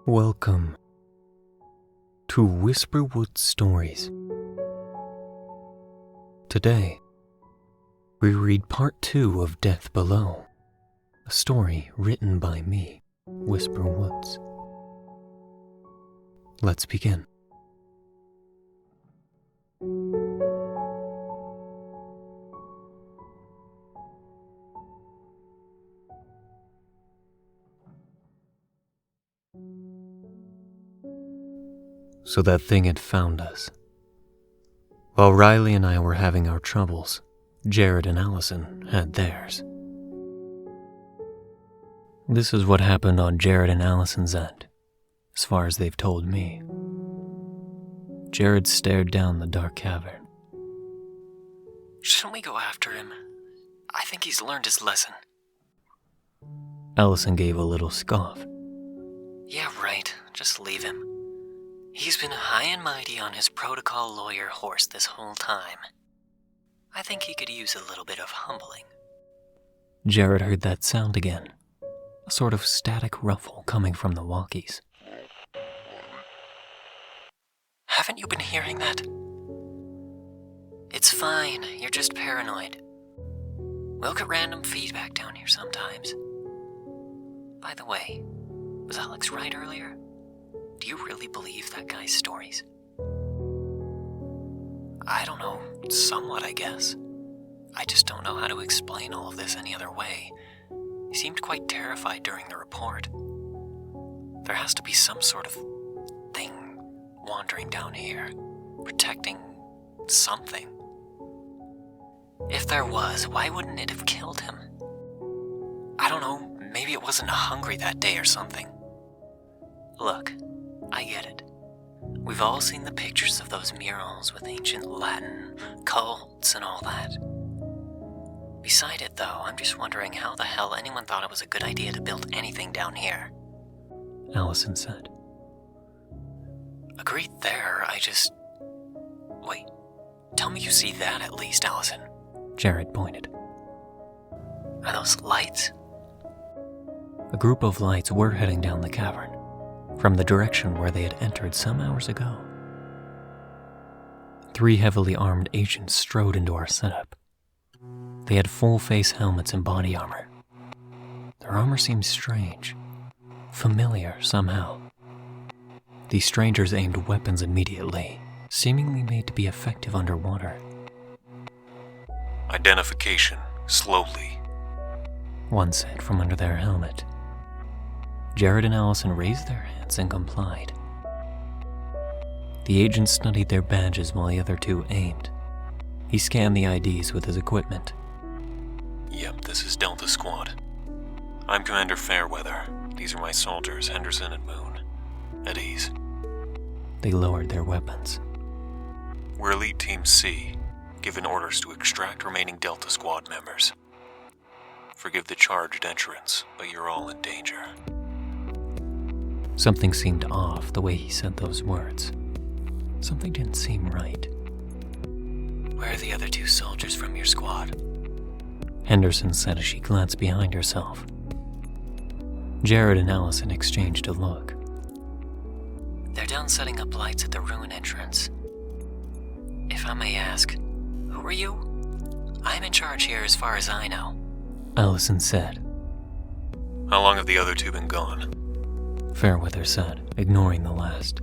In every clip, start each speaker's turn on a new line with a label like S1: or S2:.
S1: Welcome to Whisperwood Stories. Today, we read part 2 of Death Below, a story written by me, Whisperwoods. Let's begin. So that thing had found us. While Riley and I were having our troubles, Jared and Allison had theirs. This is what happened on Jared and Allison's end, as far as they've told me. Jared stared down the dark cavern.
S2: Shouldn't we go after him? I think he's learned his lesson.
S1: Allison gave a little scoff.
S2: Yeah, right. Just leave him. He's been high and mighty on his protocol lawyer horse this whole time. I think he could use a little bit of humbling.
S1: Jared heard that sound again, a sort of static ruffle coming from the walkies.
S2: Haven't you been hearing that? It's fine, you're just paranoid. We'll get random feedback down here sometimes. By the way, was Alex right earlier? Do you really believe that guy's stories? I don't know, somewhat I guess. I just don't know how to explain all of this any other way. He seemed quite terrified during the report. There has to be some sort of thing wandering down here, protecting something. If there was, why wouldn't it have killed him? I don't know, maybe it wasn't hungry that day or something. Look, I get it. We've all seen the pictures of those murals with ancient Latin, cults, and all that. Beside it, though, I'm just wondering how the hell anyone thought it was a good idea to build anything down here.
S1: Allison said.
S2: Agreed there, Wait, tell me you see that at least, Allison.
S1: Jared pointed.
S2: Are those lights?
S1: A group of lights were heading down the cavern, from the direction where they had entered some hours ago. 3 heavily armed agents strode into our setup. They had full-face helmets and body armor. Their armor seemed strange, familiar somehow. These strangers aimed weapons immediately, seemingly made to be effective underwater.
S3: Identification, slowly,
S1: one said from under their helmet. Jared and Allison raised their hands and complied. The agent studied their badges while the other 2 aimed. He scanned the IDs with his equipment.
S3: Yep, this is Delta Squad. I'm Commander Fairweather. These are my soldiers, Henderson and Moon. At ease.
S1: They lowered their weapons.
S3: We're Elite Team C, given orders to extract remaining Delta Squad members. Forgive the charged entrance, but you're all in danger.
S1: Something seemed off the way he said those words. Something didn't seem right.
S2: Where are the other 2 soldiers from your squad?
S1: Henderson said as she glanced behind herself. Jared and Allison exchanged a look.
S2: They're down setting up lights at the ruin entrance. If I may ask, who are you? I'm in charge here as far as I know.
S1: Allison said.
S3: How long have the other 2 been gone?
S1: Fairweather said, ignoring the last.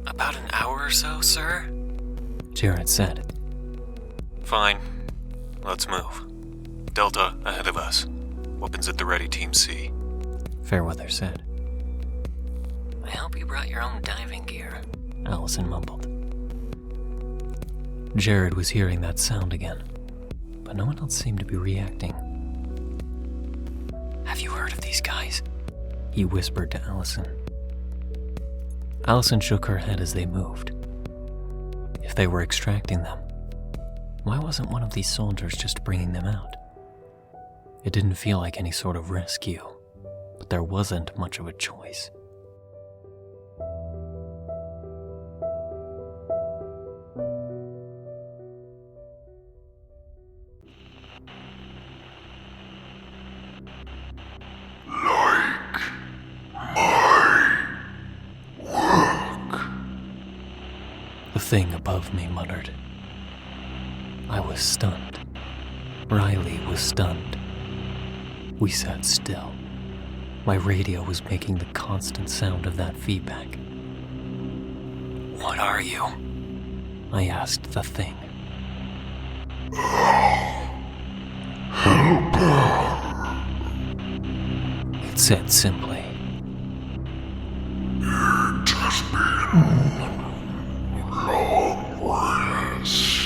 S2: About an hour or so, sir?
S1: Jared said.
S3: Fine. Let's move. Delta, ahead of us. Weapons at the ready, Team C.
S1: Fairweather said.
S2: I hope you brought your own diving gear,
S1: Allison mumbled. Jared was hearing that sound again, but no one else seemed to be reacting.
S2: Have you heard of these guys?
S1: He whispered to Allison. Allison shook her head as they moved. If they were extracting them, why wasn't one of these soldiers just bringing them out? It didn't feel like any sort of rescue, but there wasn't much of a choice.
S4: Like
S1: thing above me muttered. I was stunned. Riley was stunned. We sat still. My radio was making the constant sound of that feedback.
S2: What are you?
S1: I asked the thing. It said simply.
S4: It has been long rest.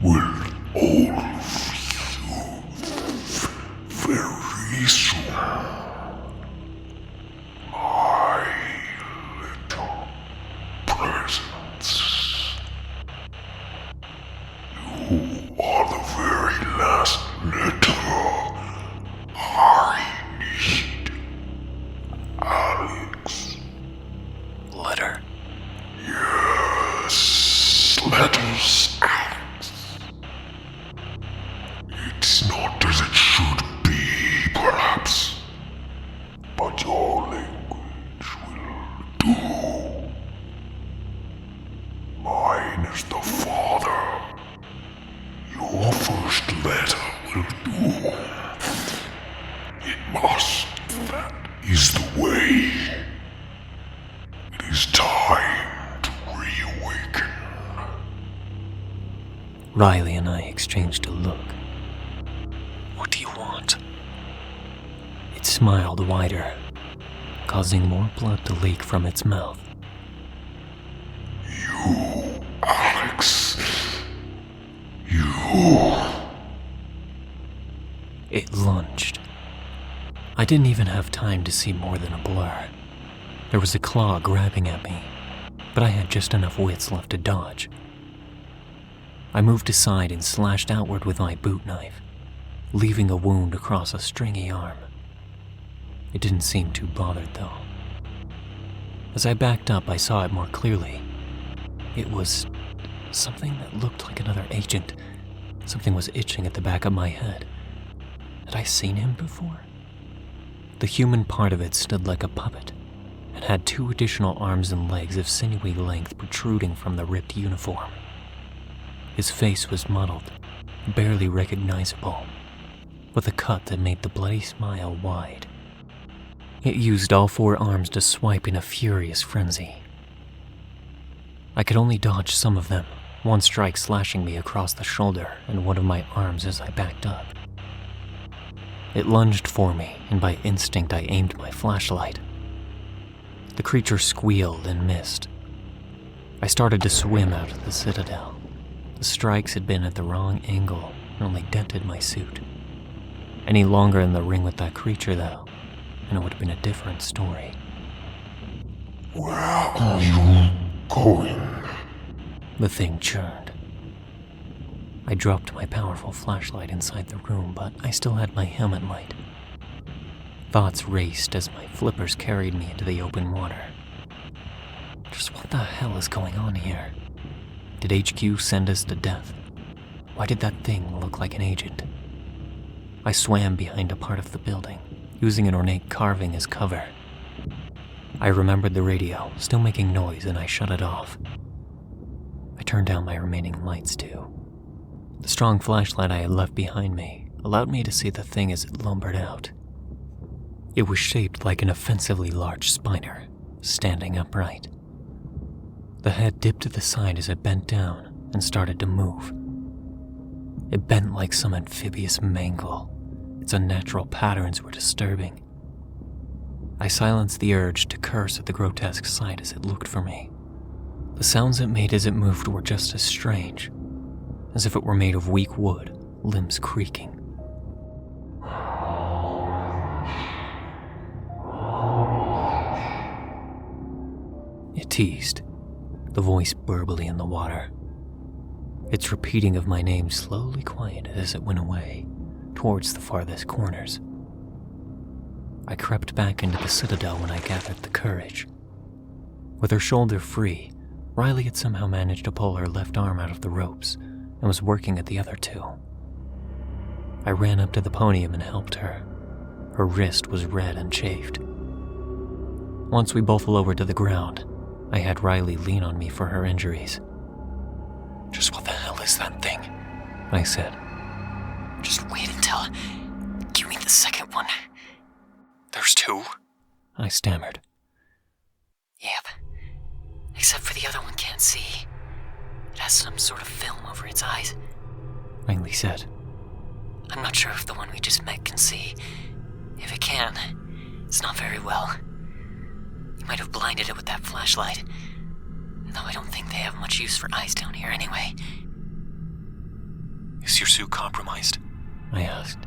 S4: With all of you very soon. My little presence. You are the very last letter I need, Alex.
S2: Letter?
S4: Yes, letters, Alex. It's not as it should be, perhaps, but your language will do. Mine is the father. Your first letter will do. It must. That is the way. It is time to reawaken.
S1: Riley and I exchanged a look.
S2: What do you want?
S1: It smiled wider, causing more blood to leak from its mouth.
S4: You, Alex. You.
S1: It lunged. I didn't even have time to see more than a blur. There was a claw grabbing at me, but I had just enough wits left to dodge. I moved aside and slashed outward with my boot knife, leaving a wound across a stringy arm. It didn't seem too bothered, though. As I backed up, I saw it more clearly. It was something that looked like another agent. Something was itching at the back of my head. Had I seen him before? The human part of it stood like a puppet, and had 2 additional arms and legs of sinewy length protruding from the ripped uniform. His face was mottled, barely recognizable, with a cut that made the bloody smile wide. It used all 4 arms to swipe in a furious frenzy. I could only dodge some of them, one strike slashing me across the shoulder and one of my arms as I backed up. It lunged for me, and by instinct I aimed my flashlight. The creature squealed and missed. I started to swim out of the citadel. The strikes had been at the wrong angle and only dented my suit. Any longer in the ring with that creature, though, and it would have been a different story.
S4: Where are you going?
S1: The thing churned. I dropped my powerful flashlight inside the room, but I still had my helmet light. Thoughts raced as my flippers carried me into the open water. Just what the hell is going on here? Did HQ send us to death? Why did that thing look like an agent? I swam behind a part of the building, using an ornate carving as cover. I remembered the radio, still making noise, and I shut it off. I turned down my remaining lights too. The strong flashlight I had left behind me allowed me to see the thing as it lumbered out. It was shaped like an offensively large spider, standing upright. The head dipped to the side as it bent down and started to move. It bent like some amphibious mangle. Its unnatural patterns were disturbing. I silenced the urge to curse at the grotesque sight as it looked for me. The sounds it made as it moved were just as strange, as if it were made of weak wood, limbs creaking. It teased, the voice burbly in the water. Its repeating of my name slowly quieted as it went away, towards the farthest corners. I crept back into the citadel when I gathered the courage. With her shoulder free, Riley had somehow managed to pull her left arm out of the ropes and was working at the other two. I ran up to the podium and helped her. Her wrist was red and chafed. Once we both lowered to the ground, I had Riley lean on me for her injuries.
S2: Just what the hell is that thing?
S1: I said.
S2: Just wait until... Give me the second one. There's two?
S1: I stammered.
S2: Yep. Except for the other one can't see. It has some sort of film over its eyes.
S1: Riley said.
S2: I'm not sure if the one we just met can see. If it can, it's not very well. You might have blinded it with that flashlight. Though I don't think they have much use for eyes down here anyway.
S3: Is your suit compromised?
S1: I asked.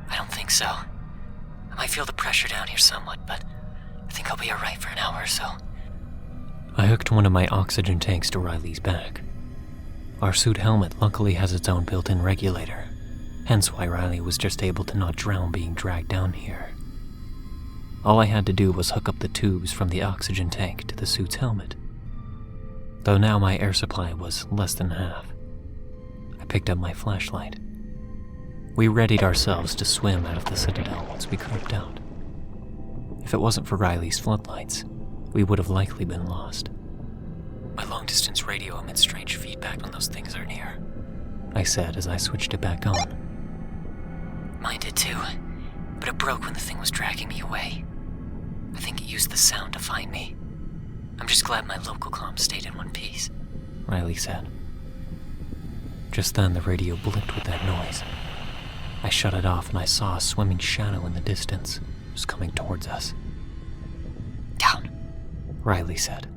S2: I don't think so. I might feel the pressure down here somewhat, but I think I'll be alright for an hour or so.
S1: I hooked one of my oxygen tanks to Riley's back. Our suit helmet luckily has its own built-in regulator, hence why Riley was just able to not drown being dragged down here. All I had to do was hook up the tubes from the oxygen tank to the suit's helmet. Though now my air supply was less than half. I picked up my flashlight. We readied ourselves to swim out of the Citadel once we crept out. If it wasn't for Riley's floodlights, we would have likely been lost.
S2: My long-distance radio emits strange feedback when those things are near,
S1: I said as I switched it back on.
S2: Mine did too, but it broke when the thing was dragging me away. I think it used the sound to find me. I'm just glad my local comm stayed in one piece,
S1: Riley said. Just then the radio blipped with that noise. I shut it off and I saw a swimming shadow in the distance. It was coming towards us.
S2: Down,
S1: Riley said.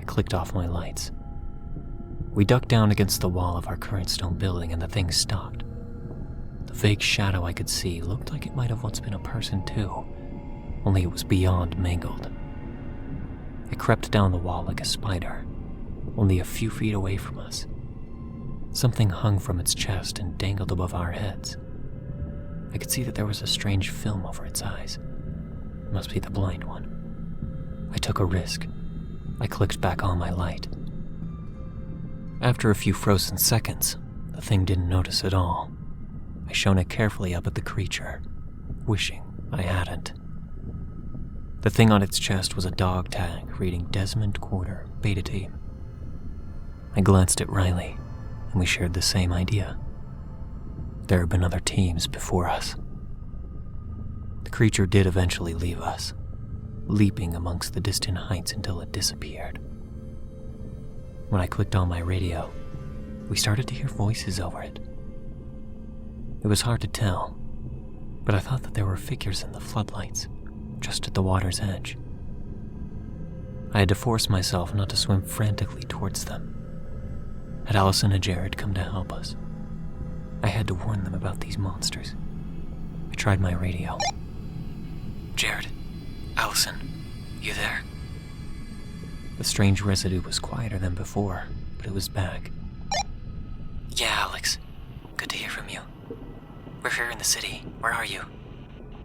S1: I clicked off my lights. We ducked down against the wall of our current stone building and the thing stopped. The vague shadow I could see looked like it might have once been a person too, only it was beyond mangled. It crept down the wall like a spider, only a few feet away from us. Something hung from its chest and dangled above our heads. I could see that there was a strange film over its eyes. It must be the blind one. I took a risk. I clicked back on my light. After a few frozen seconds, the thing didn't notice at all. I shone it carefully up at the creature, wishing I hadn't. The thing on its chest was a dog tag reading Desmond Quarter, Beta Team. I glanced at Riley, and we shared the same idea. There had been other teams before us. The creature did eventually leave us, leaping amongst the distant heights until it disappeared. When I clicked on my radio, we started to hear voices over it. It was hard to tell, but I thought that there were figures in the floodlights, just at the water's edge. I had to force myself not to swim frantically towards them. Had Allison and Jared come to help us? I had to warn them about these monsters. I tried my radio.
S2: Jared, Allison, you there?
S1: The strange residue was quieter than before, but it was back.
S2: Yeah, Alex. Good to hear from you. We're here in the city. Where are you?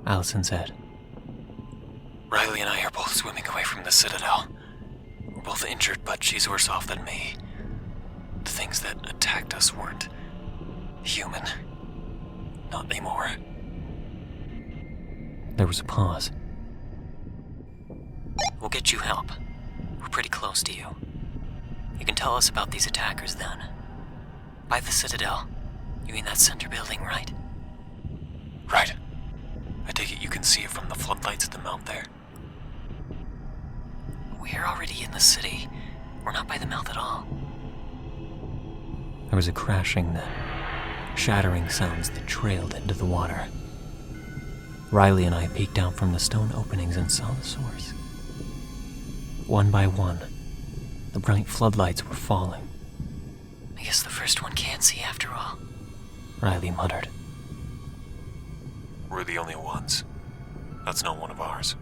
S1: Allison said.
S3: Riley and I are both swimming away from the Citadel. We're both injured, but she's worse off than me. The things that attacked us weren't human. Not anymore.
S1: There was a pause.
S2: We'll get you help. We're pretty close to you. You can tell us about these attackers then. By the Citadel. You mean that center building, right?
S3: Right. I take it you can see it from the floodlights at the mount there.
S2: We're already in the city. We're not by the mouth at all.
S1: There was a crashing then, shattering sounds that trailed into the water. Riley and I peeked out from the stone openings and saw the source. One by one, the bright floodlights were falling.
S2: I guess the first one can't see after all,
S1: Riley muttered.
S3: We're the only ones. That's not one of ours.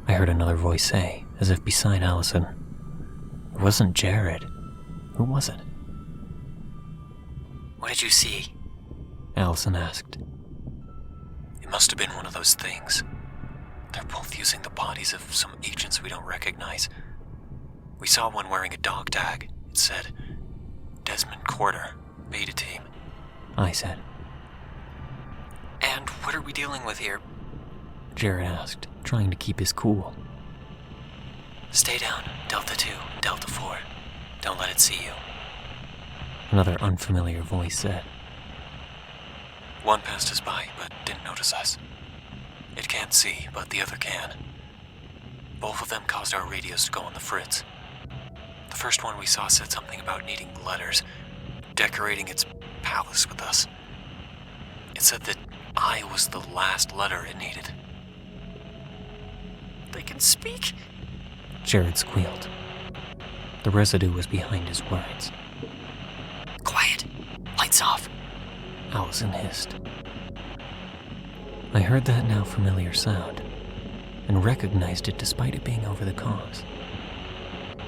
S1: I heard another voice say, as if beside Allison. It wasn't Jared. Who was it?
S2: What did you see?
S1: Allison asked.
S3: It must have been one of those things. They're both using the bodies of some agents we don't recognize. We saw one wearing a dog tag. It said, Desmond Quarter, Beta Team,
S1: I said.
S2: And what are we dealing with here?
S1: Jared asked, trying to keep his cool.
S2: Stay down, Delta 2, Delta 4. Don't let it see you.
S1: Another unfamiliar voice said.
S3: One passed us by, but didn't notice us. It can't see, but the other can. Both of them caused our radios to go on the fritz. The first one we saw said something about needing letters, decorating its palace with us. It said that I was the last letter it needed.
S2: They can speak?
S1: Jared squealed. The residue was behind his words.
S2: Quiet. Lights off.
S1: Allison hissed. I heard that now familiar sound, and recognized it despite it being over the comms.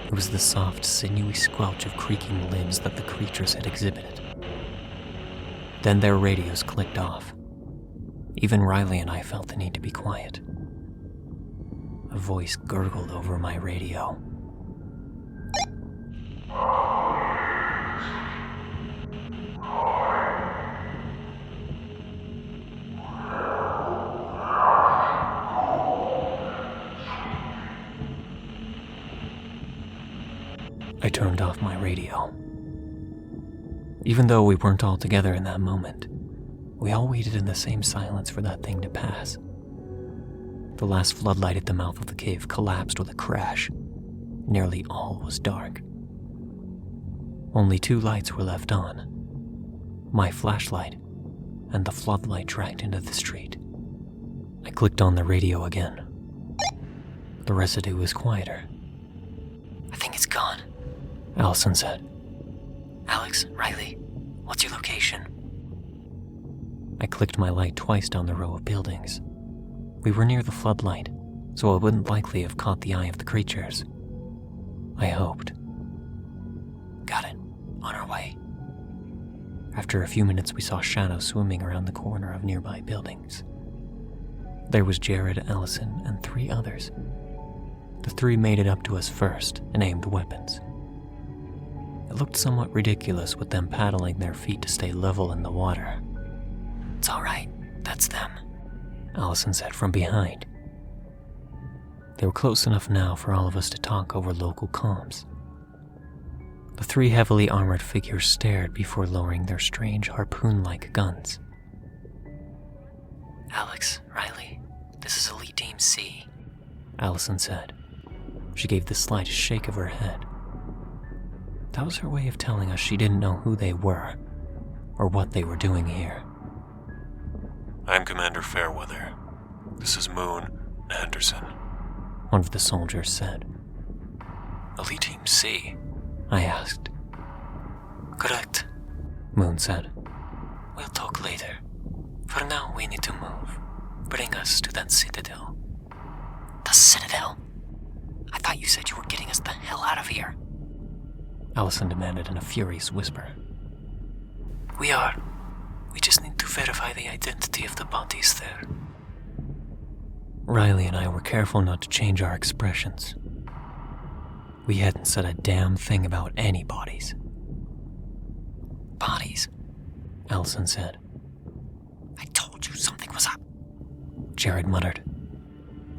S1: It was the soft, sinewy squelch of creaking limbs that the creatures had exhibited. Then their radios clicked off. Even Riley and I felt the need to be quiet. A voice gurgled over my radio. I turned off my radio. Even though we weren't all together in that moment, we all waited in the same silence for that thing to pass. The last floodlight at the mouth of the cave collapsed with a crash. Nearly all was dark. Only 2 lights were left on. My flashlight and the floodlight tracked into the street. I clicked on the radio again. The residue was quieter.
S2: I think it's gone.
S1: Allison said.
S2: Alex, Riley, what's your location?
S1: I clicked my light twice down the row of buildings. We were near the floodlight, so it wouldn't likely have caught the eye of the creatures. I hoped.
S2: Got it. On our way.
S1: After a few minutes, we saw shadows swimming around the corner of nearby buildings. There was Jared, Allison, and 3 others. The 3 made it up to us first and aimed weapons. It looked somewhat ridiculous with them paddling their feet to stay level in the water.
S2: It's all right. That's them.
S1: Allison said from behind. They were close enough now for all of us to talk over local comms. The 3 heavily armored figures stared before lowering their strange harpoon-like guns.
S2: Alex, Riley, this is Elite Team C.
S1: Allison said. She gave the slightest shake of her head. That was her way of telling us she didn't know who they were, or what they were doing here.
S3: I'm Commander Fairweather. This is Moon and Henderson.
S1: One of the soldiers said.
S3: Elite Team C?
S1: I asked.
S2: Correct.
S1: Moon said.
S2: We'll talk later. For now, we need to move. Bring us to that citadel. The citadel? I thought you said you were getting us the hell out of here.
S1: Allison demanded in a furious whisper.
S2: We are. We just need to verify the identity of the bodies there.
S1: Riley and I were careful not to change our expressions. We hadn't said a damn thing about any bodies.
S2: Bodies?
S1: Allison said.
S2: I told you something was up.
S1: Jared muttered.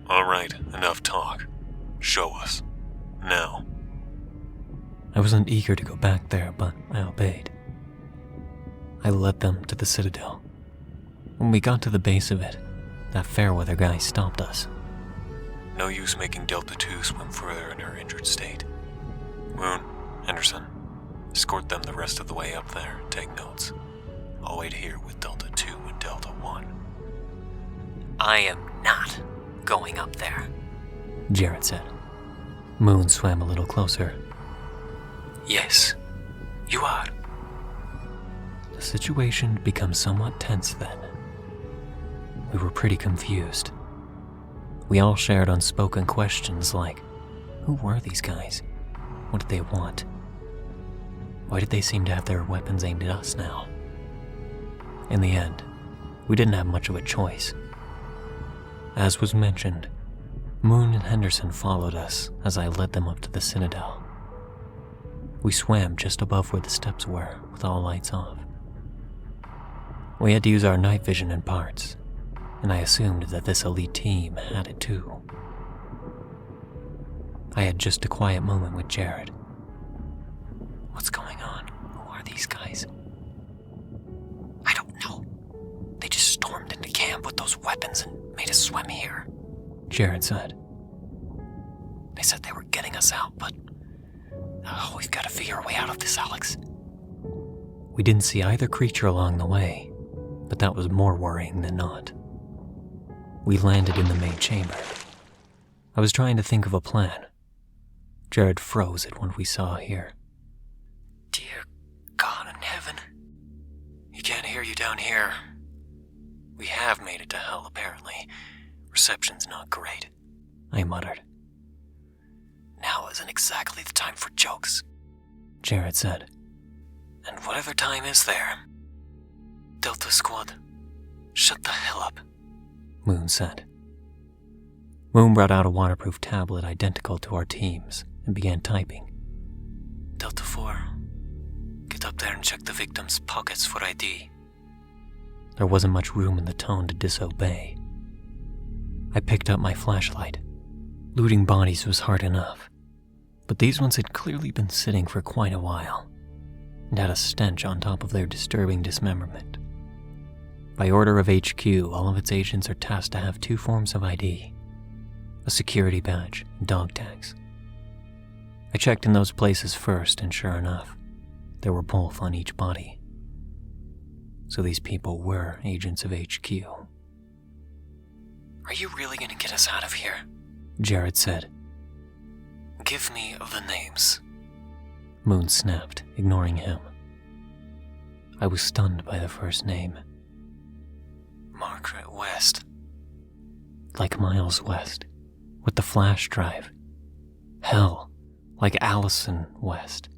S3: All right, enough talk. Show us. Now.
S1: I wasn't eager to go back there, but I obeyed. I led them to the citadel. When we got to the base of it, that Fairweather guy stopped us.
S3: No use making Delta 2 swim further in her injured state. Moon, Henderson, escort them the rest of the way up there. Take notes. I'll wait here with Delta 2 and Delta 1.
S2: I am not going up there,
S1: Jared said. Moon swam a little closer.
S2: Yes, you are.
S1: The situation had become somewhat tense then. We were pretty confused. We all shared unspoken questions like, who were these guys? What did they want? Why did they seem to have their weapons aimed at us now? In the end, we didn't have much of a choice. As was mentioned, Moon and Henderson followed us as I led them up to the citadel. We swam just above where the steps were, with all lights off. We had to use our night vision in parts, and I assumed that this elite team had it too. I had just a quiet moment with Jared.
S2: What's going on? Who are these guys? I don't know. They just stormed into camp with those weapons and made us swim here.
S1: Jared said.
S2: They said they were getting us out, but... we've got to figure a way out of this, Alex.
S1: We didn't see either creature along the way, but that was more worrying than not. We landed in the main chamber. I was trying to think of a plan. Jared froze at what we saw here.
S2: Dear God in heaven.
S3: You can't hear you down here. We have made it to hell, apparently. Reception's not great,
S1: I muttered.
S2: Now isn't exactly the time for jokes,
S1: Jared said.
S3: And whatever time is there. Delta Squad, shut the hell up,
S1: Moon said. Moon brought out a waterproof tablet identical to our team's and began typing.
S3: Delta 4, get up there and check the victim's pockets for ID.
S1: There wasn't much room in the tone to disobey. I picked up my flashlight. Looting bodies was hard enough, but these ones had clearly been sitting for quite a while and had a stench on top of their disturbing dismemberment. By order of HQ, all of its agents are tasked to have 2 forms of ID, a security badge and dog tags. I checked in those places first, and sure enough, there were both on each body. So these people were agents of HQ.
S2: Are you really going to get us out of here?
S1: Jared said.
S3: Give me the names.
S1: Moon snapped, ignoring him. I was stunned by the first name.
S3: Margaret West.
S1: Like miles west, with the flash drive. Hell, like Allison West.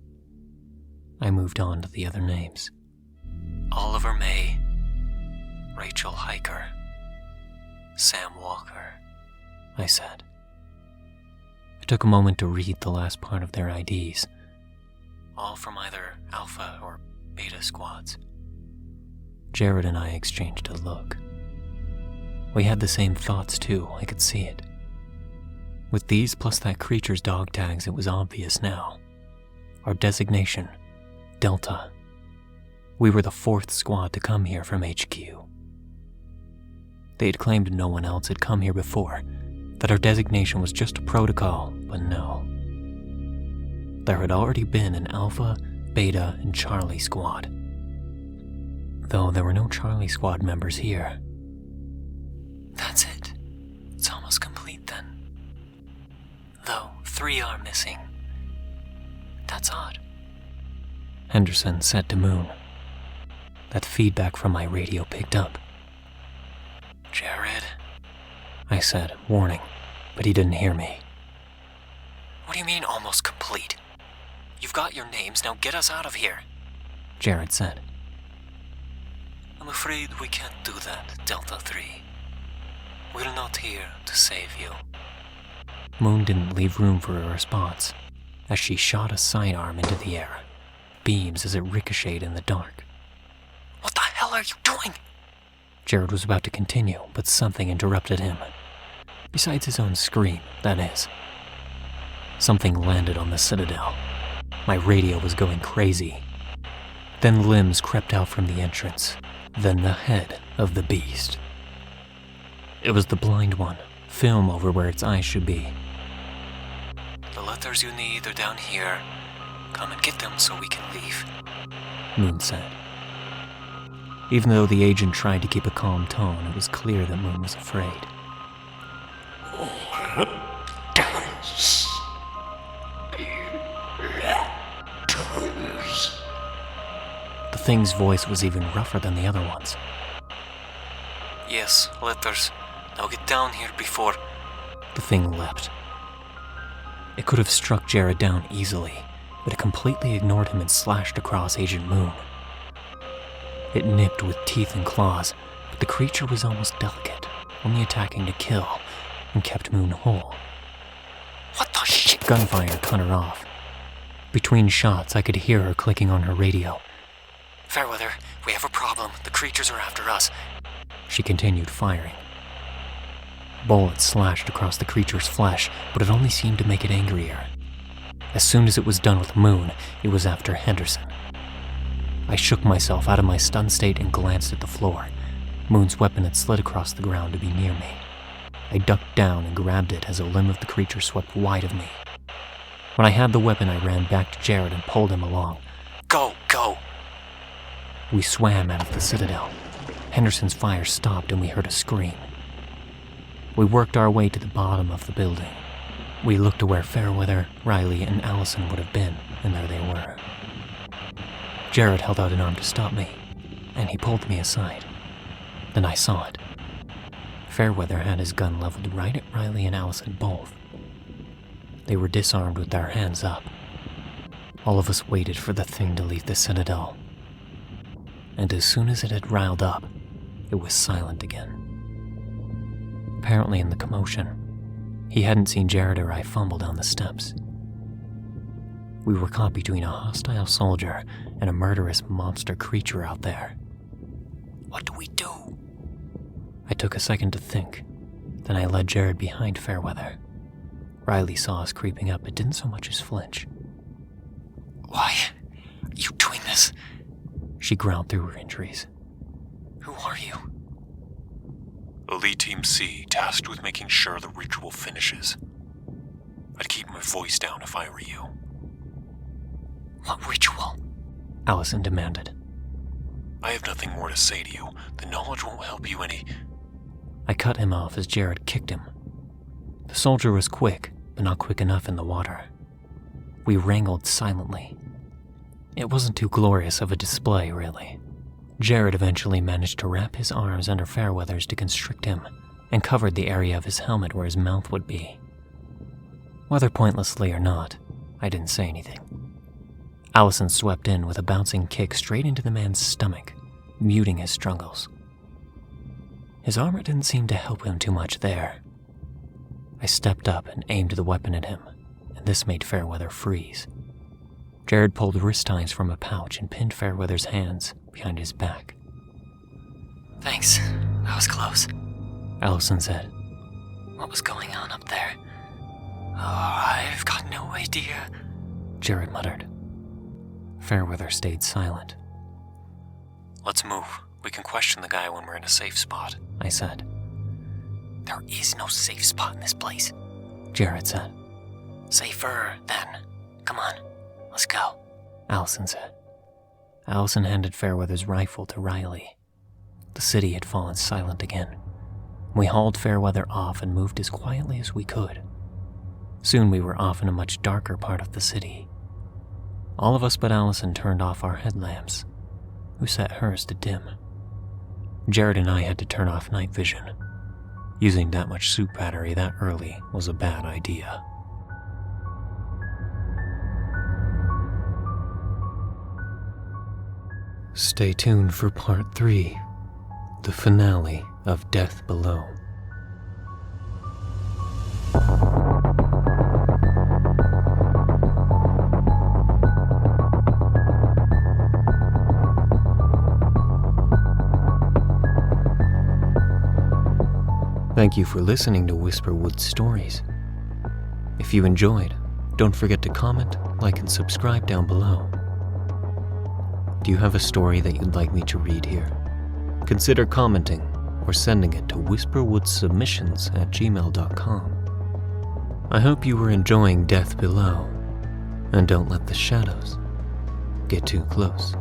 S1: I moved on to the other names.
S3: Oliver May. Rachel Hiker. Sam Walker,
S1: I said. I took a moment to read the last part of their IDs.
S3: All from either Alpha or Beta squads.
S1: Jared and I exchanged a look. We had the same thoughts too, I could see it. With these plus that creature's dog tags, it was obvious now. Our designation, Delta. We were the 4th squad to come here from HQ. They had claimed no one else had come here before, that our designation was just a protocol, but no. There had already been an Alpha, Beta, and Charlie squad. Though there were no Charlie squad members here.
S3: That's it. It's almost complete then. Though 3 are missing. That's odd.
S1: Henderson said to Moon. That feedback from my radio picked up.
S3: Jared,
S1: I said, warning, but he didn't hear me.
S3: What do you mean almost complete? You've got your names, now get us out of here,
S1: Jared said.
S3: I'm afraid we can't do that, Delta 3. We're not here to save you.
S1: Moon didn't leave room for a response, as she shot a sidearm into the air, beams as it ricocheted in the dark.
S2: What the hell are you doing?
S1: Jared was about to continue, but something interrupted him. Besides his own scream, that is. Something landed on the Citadel. My radio was going crazy. Then limbs crept out from the entrance, then the head of the beast. It was the blind one, film over where its eyes should be.
S3: The letters you need are down here. Come and get them so we can leave,
S1: Moon said. Even though the agent tried to keep a calm tone, it was clear that Moon was afraid. The thing's voice was even rougher than the other ones.
S3: Yes, letters. Now get down here before...
S1: The thing leapt. It could have struck Jared down easily, but it completely ignored him and slashed across Agent Moon. It nipped with teeth and claws, but the creature was almost delicate, only attacking to kill, and kept Moon whole.
S2: What the shit?
S1: Gunfire cut her off. Between shots, I could hear her clicking on her radio.
S2: Fairweather, we have a problem. The creatures are after us.
S1: She continued firing. Bullets slashed across the creature's flesh, but it only seemed to make it angrier. As soon as it was done with Moon, it was after Henderson. I shook myself out of my stunned state and glanced at the floor. Moon's weapon had slid across the ground to be near me. I ducked down and grabbed it as a limb of the creature swept wide of me. When I had the weapon, I ran back to Jared and pulled him along.
S2: Go!
S1: We swam out of the Citadel. Henderson's fire stopped and we heard a scream. We worked our way to the bottom of the building. We looked to where Fairweather, Riley, and Allison would have been, and there they were. Jared held out an arm to stop me, and he pulled me aside. Then I saw it. Fairweather had his gun leveled right at Riley and Allison both. They were disarmed with their hands up. All of us waited for the thing to leave the Citadel. And as soon as it had riled up, it was silent again. Apparently in the commotion, he hadn't seen Jared or I fumble down the steps. We were caught between a hostile soldier and a murderous monster creature out there.
S2: What do we do?
S1: I took a second to think. Then I led Jared behind Fairweather. Riley saw us creeping up but didn't so much as flinch.
S2: Why are you doing this?
S1: She growled through her injuries.
S2: Who are you?
S4: Elite Team C, tasked with making sure the ritual finishes. I'd keep my voice down if I were you.
S2: What ritual?
S1: Allison demanded.
S4: I have nothing more to say to you. The knowledge won't help you any.
S1: I cut him off as Jared kicked him. The soldier was quick, but not quick enough in the water. We wrangled silently. It wasn't too glorious of a display, really. Jared eventually managed to wrap his arms under Fairweather's to constrict him, and covered the area of his helmet where his mouth would be. Whether pointlessly or not, I didn't say anything. Allison swept in with a bouncing kick straight into the man's stomach, muting his struggles. His armor didn't seem to help him too much there. I stepped up and aimed the weapon at him, and this made Fairweather freeze. Jared pulled wrist ties from a pouch and pinned Fairweather's hands behind his back.
S2: Thanks. That was close.
S1: Allison said.
S2: What was going on up there? Oh, I've got no idea.
S1: Jared muttered. Fairweather stayed silent.
S3: Let's move. We can question the guy when we're in a safe spot,
S1: I said.
S2: There is no safe spot in this place,
S1: Jared said.
S2: Safer, then. Come on, let's go,
S1: Allison said. Allison handed Fairweather's rifle to Riley. The city had fallen silent again. We hauled Fairweather off and moved as quietly as we could. Soon we were off in a much darker part of the city. All of us but Allison turned off our headlamps, who set hers to dim. Jared and I had to turn off night vision. Using that much soup battery that early was a bad idea. Stay tuned for part 3, the finale of Death Below. Thank you for listening to Whisperwood Stories. If you enjoyed, don't forget to comment, like, and subscribe down below. Do you have a story that you'd like me to read here? Consider commenting or sending it to whisperwoodsubmissions@gmail.com. I hope you were enjoying Death Below, and don't let the shadows get too close.